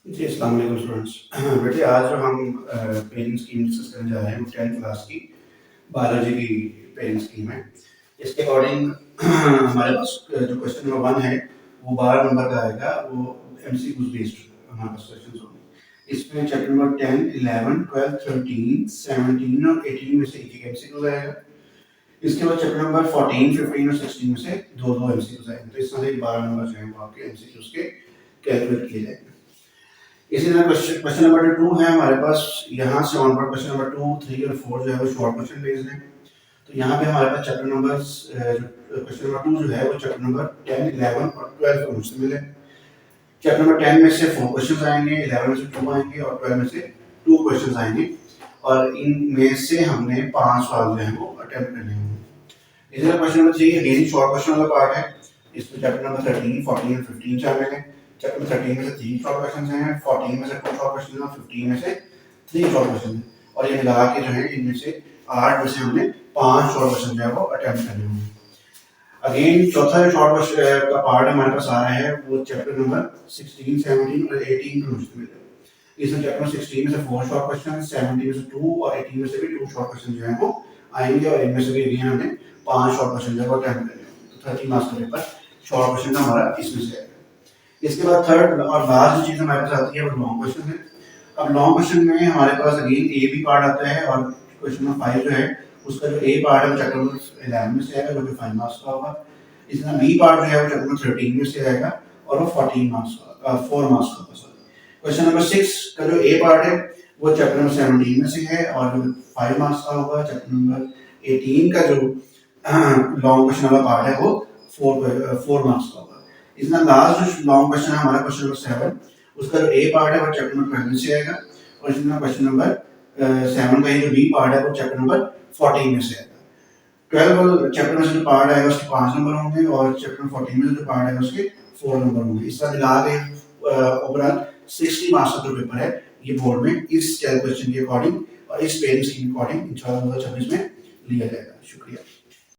जी, अस्सलाम वालेकुम स्टूडेंट्स। बेटे आज जो हम पेरेंट स्कीम डिस्कस करने जा रहे हैं वो 10th क्लास की बायोलॉजी की पेरेंट स्कीम है। इसके अकॉर्डिंग हमारे पास जो क्वेश्चन नंबर 1 है वो 12 नंबर का आएगा। वो एमसीक्यूज बेस्ड हमारे पास क्वेश्चंस होंगे। इसमें चैप्टर नंबर 10, 11, 12, 13, 17 और 18 में से एक एमसीक्यूज आएगा। इसके बाद चैप्टर नंबर 14, 15 और 16 में से दो दो एमसीक्यूज आएंगे। तो इस तरह से 12 नंबर जो है वो आपके एमसीक्यूज के कैलकुलेट किए जाएंगे। इसी तरह क्वेश्चन नंबर 2 है हमारे पास। यहाँ से ऑन पर क्वेश्चन नंबर 2, 3 और 4 जो है वो शॉर्ट क्वेश्चन बेस्ड है। तो यहाँ पे हमारे पास चैप्टर नंबर क्वेश्चन नंबर 2 जो है वो चैप्टर नंबर 10, 11 और 12 का मुश्तमिल है। चैप्टर नंबर 10 में से 4 क्वेश्चंस आएंगे, 11 में से 2 आएंगे और 12 में से 2 क्वेश्चंस आएंगे। और इनमें से हमने 5 सवाल जो है वो अटेम्प्ट करने होंगे। इसी तरह question number 3 basic short question वाला पार्ट है। इसमें चैप्टर नंबर 13, 14 और 15 शामिल है। चैप्टर 13 में से 3 शॉर्ट क्वेश्चंस हैं, 14 में से 2 शॉर्ट क्वेश्चन हैं और 15 में से 3 शॉर्ट क्वेश्चन हैं। और ये मिला के जो है इनमें से 8 में से हमने 5 शॉर्ट क्वेश्चन जो है वो अटेम्प्ट करने होंगे। अगेन चौथा जो शॉर्ट क्वेश्चन का पार्ट हमारे पास आ रहा है वो चैप्टर नंबर 16, 17 और 18 पर मुश्तमिल है। इसमें चैप्टर 16 में से 4 शॉर्ट क्वेश्चन, 17 में से 2 और 18 में से भी 2 शॉर्ट क्वेश्चन जो है वो आएंगे। और इनमें से भी अगेन हमने 5 शॉर्ट क्वेश्चन जो है वो अटेम्प्ट करने होंगे। तो 30 मार्क्स का पेपर शॉर्ट क्वेश्चन का हमारा इसमें से आएगा। इसके बाद थर्ड और लास्ट जो चीज हमारे पास आती है वो लॉन्ग क्वेश्चन है। अब लॉन्ग क्वेश्चन में हमारे पास अगेन ए बी पार्ट आता है और क्वेश्चन नंबर 5 जो है उसका जो ए पार्ट है वो चैप्टर नंबर 11 में से आएगा जो कि 5 मार्क्स का होगा। इसका बी पार्ट जो है वो चैप्टर नंबर 13 में से आएगा और वो 14 मार्क्स का 4 मार्क्स का होगा। सॉरी, क्वेश्चन नंबर 6 का जो ए पार्ट है वो चैप्टर नंबर 17 में से है और जो 5 मार्क्स का होगा। चैप्टर नंबर 18 का जो लॉन्ग क्वेश्चन वाला पार्ट है वो 4 मार्क्स का होगा। इसका लास्ट जो लॉन्ग क्वेश्चन है हमारा क्वेश्चन नंबर 7, उसका जो ए पार्ट है वो चैप्टर नंबर 12 से आएगा और इसमें क्वेश्चन नंबर 7 का ही जो बी पार्ट है वो चैप्टर नंबर 14 में से आएगा। 12 चैप्टर में से जो पार्ट आएगा उसके 5 नंबर होंगे और चैप्टर 14 में जो पार्ट आएगा उसके 4 नंबर होंगे। इस तरह मिला के ओवरऑल 60 मार्क्स का जो पेपर है ये बोर्ड में इस कैलकुलेशन के अकॉर्डिंग और इस पेरेंट्स के अकॉर्डिंग इंशाल्लाह 2026 में लिया जाएगा। शुक्रिया।